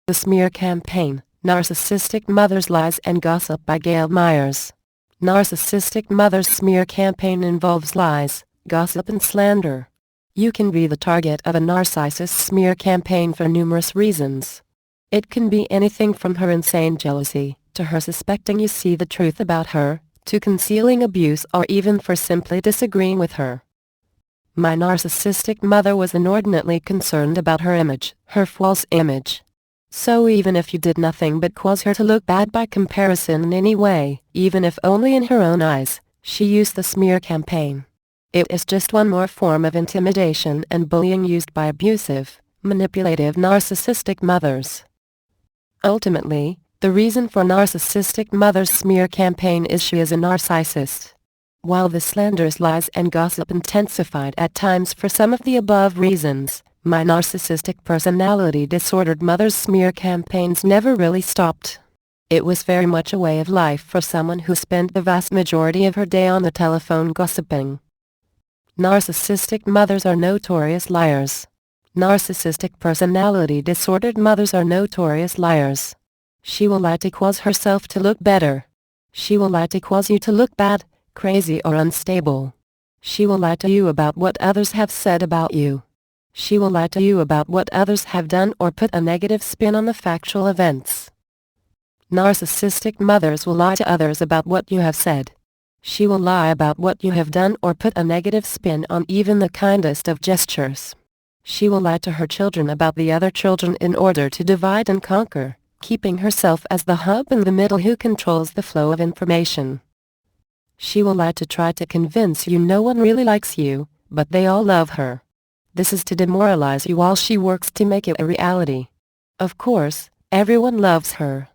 The Smear Campaign, Narcissistic Mother's Lies and Gossip by Gail Meyers. Narcissistic Mother's smear campaign involves lies, gossip and slander. You can be the target of a narcissist's smear campaign for numerous reasons. It can be anything from her insane jealousy, to her suspecting you see the truth about her, to concealing abuse or even for simply disagreeing with her. My narcissistic mother was inordinately concerned about her image, her false image. So even if you did nothing but cause her to look bad by comparison in any way, even if only in her own eyes, she used the smear campaign. It is just one more form of intimidation and bullying used by abusive, manipulative narcissistic mothers. Ultimately, the reason for narcissistic mother's smear campaign is she is a narcissist. While the slanderous lies and gossip intensified at times for some of the above reasons, my narcissistic personality disordered mother's smear campaigns never really stopped. It was very much a way of life for someone who spent the vast majority of her day on the telephone gossiping. Narcissistic mothers are notorious liars. Narcissistic personality disordered mothers are notorious liars. She will lie to cause herself to look better. She will lie to cause you to look bad, crazy or unstable. She will lie to you about what others have said about you. She will lie to you about what others have done or put a negative spin on the factual events. Narcissistic mothers will lie to others about what you have said. She will lie about what you have done or put a negative spin on even the kindest of gestures. She will lie to her children about the other children in order to divide and conquer, keeping herself as the hub in the middle who controls the flow of information. She will lie to try to convince you no one really likes you, but they all love her. This is to demoralize you while she works to make it a reality. Of course, everyone loves her.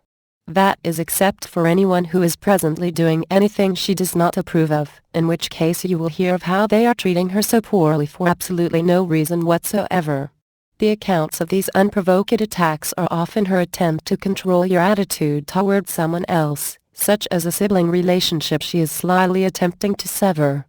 That is except for anyone who is presently doing anything she does not approve of, in which case you will hear of how they are treating her so poorly for absolutely no reason whatsoever. The accounts of these unprovoked attacks are often her attempt to control your attitude toward someone else, such as a sibling relationship she is slyly attempting to sever.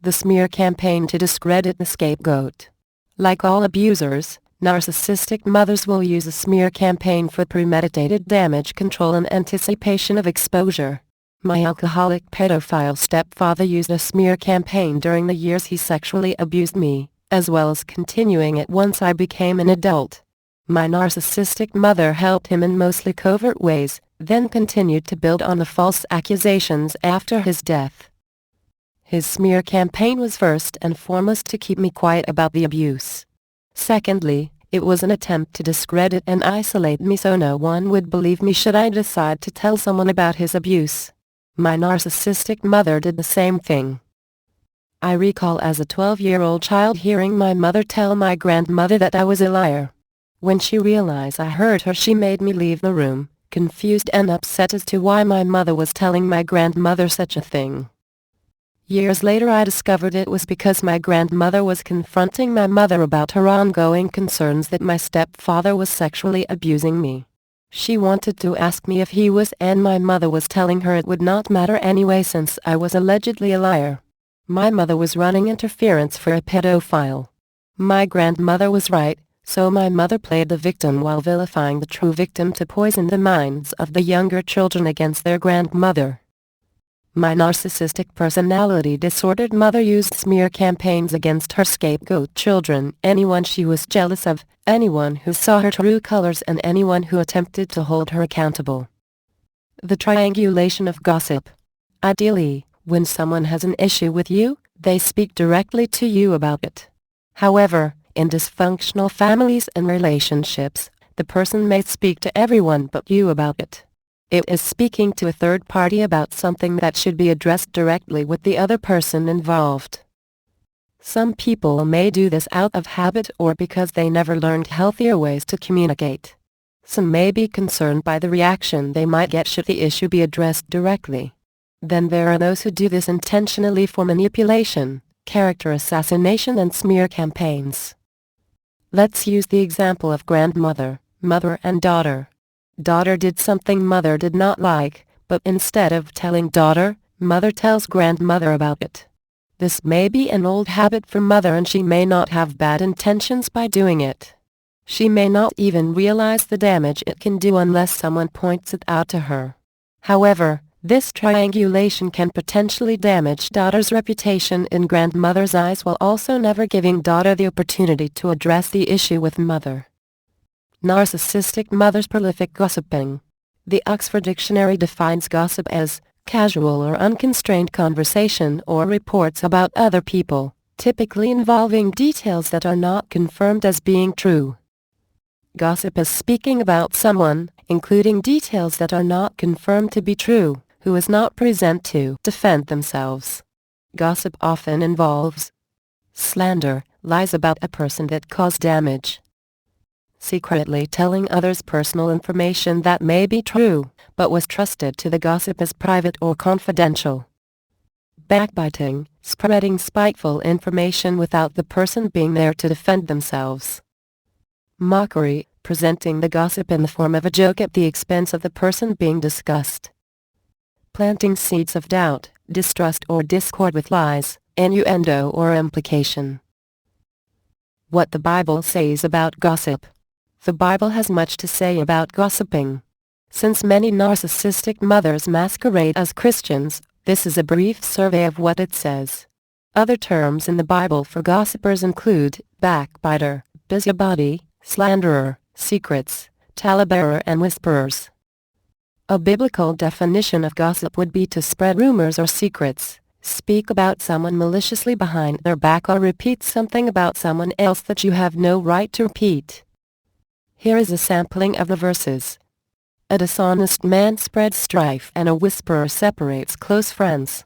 The smear campaign to discredit the scapegoat. Like all abusers, narcissistic mothers will use a smear campaign for premeditated damage control in anticipation of exposure. My alcoholic pedophile stepfather used a smear campaign during the years he sexually abused me, as well as continuing it once I became an adult. My narcissistic mother helped him in mostly covert ways, then continued to build on the false accusations after his death. His smear campaign was first and foremost to keep me quiet about the abuse. Secondly, it was an attempt to discredit and isolate me so no one would believe me should I decide to tell someone about his abuse. My narcissistic mother did the same thing. I recall as a 12-year-old child hearing my mother tell my grandmother that I was a liar. When she realized I heard her, she made me leave the room, confused and upset as to why my mother was telling my grandmother such a thing. Years later I discovered it was because my grandmother was confronting my mother about her ongoing concerns that my stepfather was sexually abusing me. She wanted to ask me if he was, and my mother was telling her it would not matter anyway since I was allegedly a liar. My mother was running interference for a pedophile. My grandmother was right, so my mother played the victim while vilifying the true victim to poison the minds of the younger children against their grandmother. My narcissistic personality disordered mother used smear campaigns against her scapegoat children, anyone she was jealous of, anyone who saw her true colors and anyone who attempted to hold her accountable. The triangulation of gossip. Ideally, when someone has an issue with you, they speak directly to you about it. However, in dysfunctional families and relationships, the person may speak to everyone but you about it. It is speaking to a third party about something that should be addressed directly with the other person involved. Some people may do this out of habit or because they never learned healthier ways to communicate. Some may be concerned by the reaction they might get should the issue be addressed directly. Then there are those who do this intentionally for manipulation, character assassination and smear campaigns. Let's use the example of grandmother, mother and daughter. Daughter did something mother did not like, but instead of telling daughter, mother tells grandmother about it. This may be an old habit for mother and she may not have bad intentions by doing it. She may not even realize the damage it can do unless someone points it out to her. However, this triangulation can potentially damage daughter's reputation in grandmother's eyes while also never giving daughter the opportunity to address the issue with mother. Narcissistic mother's prolific gossiping. The Oxford Dictionary defines gossip as casual or unconstrained conversation or reports about other people, typically involving details that are not confirmed as being true. Gossip is speaking about someone, including details that are not confirmed to be true, who is not present to defend themselves. Gossip often involves slander, lies about a person that cause damage. Secretly telling others personal information that may be true, but was trusted to the gossip as private or confidential. Backbiting, spreading spiteful information without the person being there to defend themselves. Mockery, presenting the gossip in the form of a joke at the expense of the person being discussed. Planting seeds of doubt, distrust or discord with lies, innuendo or implication. What the Bible says about gossip. The Bible has much to say about gossiping. Since many narcissistic mothers masquerade as Christians, this is a brief survey of what it says. Other terms in the Bible for gossipers include backbiter, busybody, slanderer, secrets, talebearer and whisperers. A biblical definition of gossip would be to spread rumors or secrets, speak about someone maliciously behind their back or repeat something about someone else that you have no right to repeat. Here is a sampling of the verses. A dishonest man spreads strife and a whisperer separates close friends.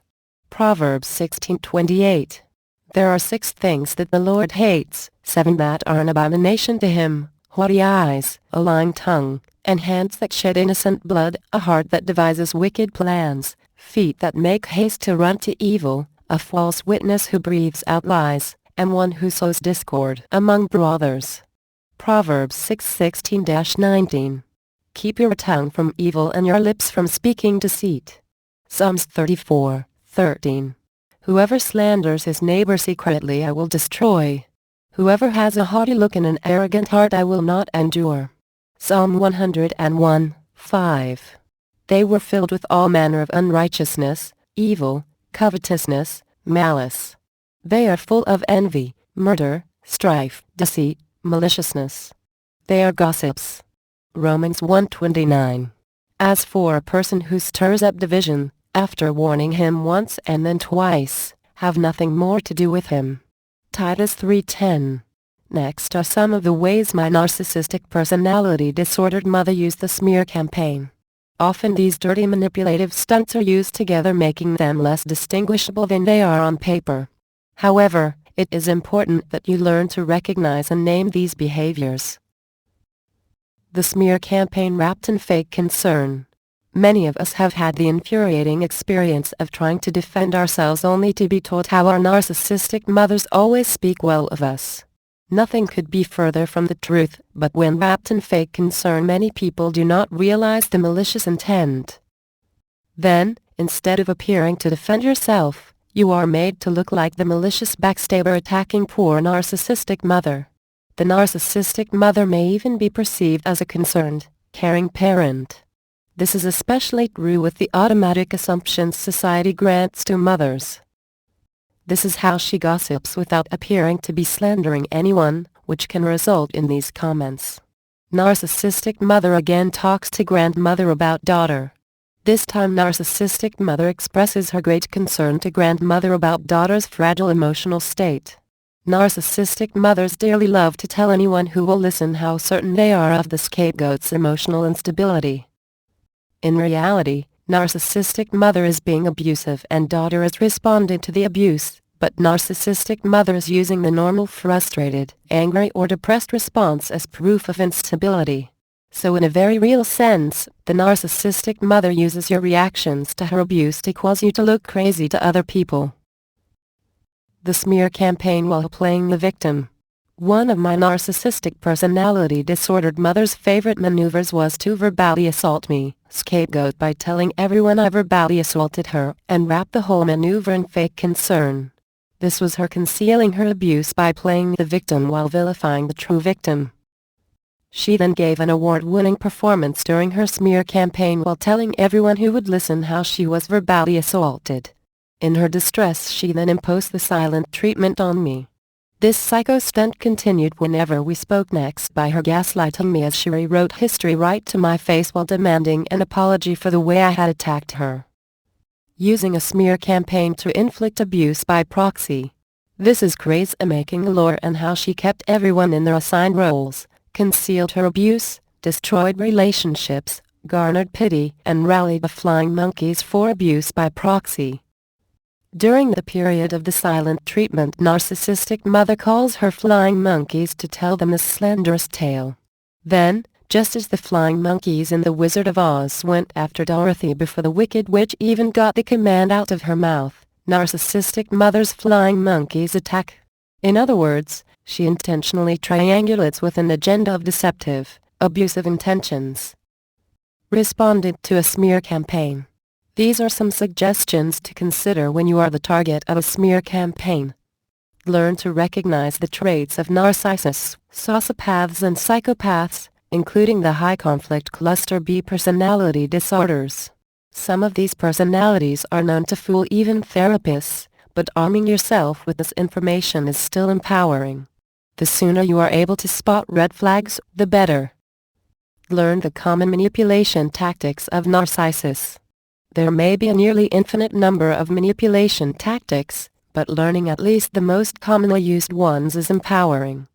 Proverbs 16:28. There are 6 things that the Lord hates, 7 that are an abomination to him: haughty eyes, a lying tongue, and hands that shed innocent blood, a heart that devises wicked plans, feet that make haste to run to evil, a false witness who breathes out lies, and one who sows discord among brothers. Proverbs 6:16-19. Keep your tongue from evil and your lips from speaking deceit. Psalms 34:13. Whoever slanders his neighbor secretly I will destroy. Whoever has a haughty look and an arrogant heart I will not endure. Psalm 101:5. They were filled with all manner of unrighteousness, evil, covetousness, malice. They are full of envy, murder, strife, deceit, maliciousness. They are gossips. Romans 1:29. As for a person who stirs up division, after warning him once and then twice, have nothing more to do with him. Titus 3:10. Next are some of the ways my narcissistic personality disordered mother used the smear campaign. Often these dirty manipulative stunts are used together, making them less distinguishable than they are on paper. However, it is important that you learn to recognize and name these behaviors. The smear campaign wrapped in fake concern. Many of us have had the infuriating experience of trying to defend ourselves only to be told how our narcissistic mothers always speak well of us. Nothing could be further from the truth, but when wrapped in fake concern many people do not realize the malicious intent. Then, instead of appearing to defend yourself, you are made to look like the malicious backstabber attacking poor narcissistic mother. The narcissistic mother may even be perceived as a concerned, caring parent. This is especially true with the automatic assumptions society grants to mothers. This is how she gossips without appearing to be slandering anyone, which can result in these comments. Narcissistic mother again talks to grandmother about daughter. This time narcissistic mother expresses her great concern to grandmother about daughter's fragile emotional state. Narcissistic mothers dearly love to tell anyone who will listen how certain they are of the scapegoat's emotional instability. In reality, narcissistic mother is being abusive and daughter is responding to the abuse, but narcissistic mother is using the normal frustrated, angry or depressed response as proof of instability. So in a very real sense, the narcissistic mother uses your reactions to her abuse to cause you to look crazy to other people. The smear campaign while playing the victim. One of my narcissistic personality disordered mother's favorite maneuvers was to verbally assault me, scapegoat, by telling everyone I verbally assaulted her, and wrap the whole maneuver in fake concern. This was her concealing her abuse by playing the victim while vilifying the true victim. She then gave an award-winning performance during her smear campaign while telling everyone who would listen how she was verbally assaulted. In her distress, she then imposed the silent treatment on me. This psycho stunt continued whenever we spoke next by her gaslighting me as she rewrote history right to my face while demanding an apology for the way I had attacked her. Using a smear campaign to inflict abuse by proxy. This is crazy-making lore and how she kept everyone in their assigned roles, concealed her abuse, destroyed relationships, garnered pity, and rallied the flying monkeys for abuse by proxy. During the period of the silent treatment, Narcissistic Mother calls her flying monkeys to tell them the slenderous tale. Then, just as the flying monkeys in The Wizard of Oz went after Dorothy before the Wicked Witch even got the command out of her mouth, Narcissistic Mother's flying monkeys attack. In other words, she intentionally triangulates with an agenda of deceptive, abusive intentions. Responded to a smear campaign. These are some suggestions to consider when you are the target of a smear campaign. Learn to recognize the traits of narcissists, sociopaths and psychopaths, including the high conflict cluster B personality disorders. Some of these personalities are known to fool even therapists, but arming yourself with this information is still empowering. The sooner you are able to spot red flags, the better. Learn the common manipulation tactics of narcissists. There may be a nearly infinite number of manipulation tactics, but learning at least the most commonly used ones is empowering.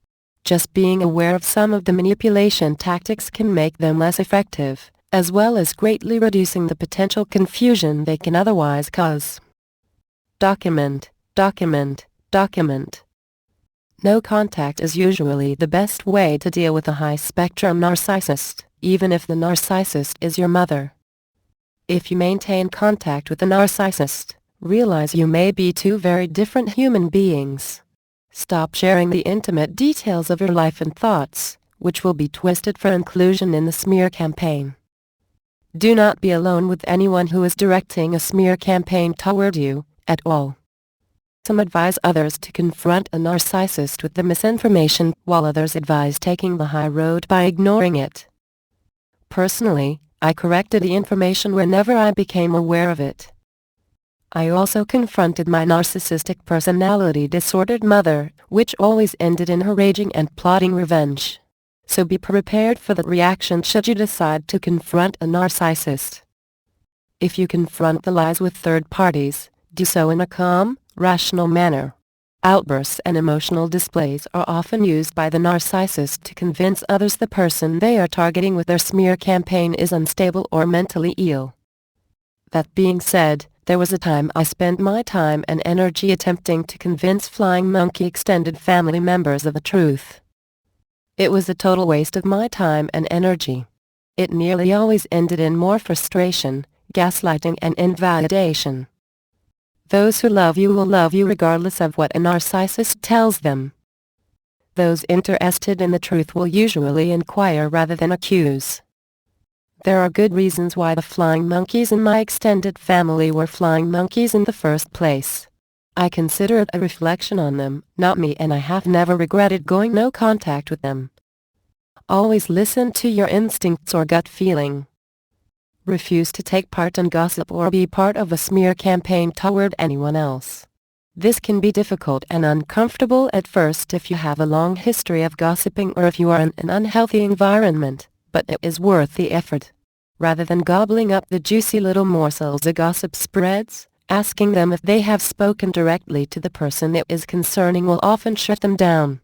Just being aware of some of the manipulation tactics can make them less effective, as well as greatly reducing the potential confusion they can otherwise cause. Document, document, document. No contact is usually the best way to deal with a high-spectrum narcissist, even if the narcissist is your mother. If you maintain contact with a narcissist, realize you may be two very different human beings. Stop sharing the intimate details of your life and thoughts, which will be twisted for inclusion in the smear campaign. Do not be alone with anyone who is directing a smear campaign toward you, at all. Some advise others to confront a narcissist with the misinformation, while others advise taking the high road by ignoring it. Personally, I corrected the information whenever I became aware of it. I also confronted my narcissistic personality disordered mother, which always ended in her raging and plotting revenge. So be prepared for that reaction should you decide to confront a narcissist. If you confront the lies with third parties, do so in a calm, rational manner. Outbursts and emotional displays are often used by the narcissist to convince others the person they are targeting with their smear campaign is unstable or mentally ill. That being said, there was a time I spent my time and energy attempting to convince flying monkey extended family members of the truth. It was a total waste of my time and energy. It nearly always ended in more frustration, gaslighting and invalidation. Those who love you will love you regardless of what a narcissist tells them. Those interested in the truth will usually inquire rather than accuse. There are good reasons why the flying monkeys in my extended family were flying monkeys in the first place. I consider it a reflection on them, not me, and I have never regretted going no contact with them. Always listen to your instincts or gut feeling. Refuse to take part in gossip or be part of a smear campaign toward anyone else. This can be difficult and uncomfortable at first if you have a long history of gossiping or if you are in an unhealthy environment, but it is worth the effort. Rather than gobbling up the juicy little morsels a gossip spreads, asking them if they have spoken directly to the person it is concerning will often shut them down.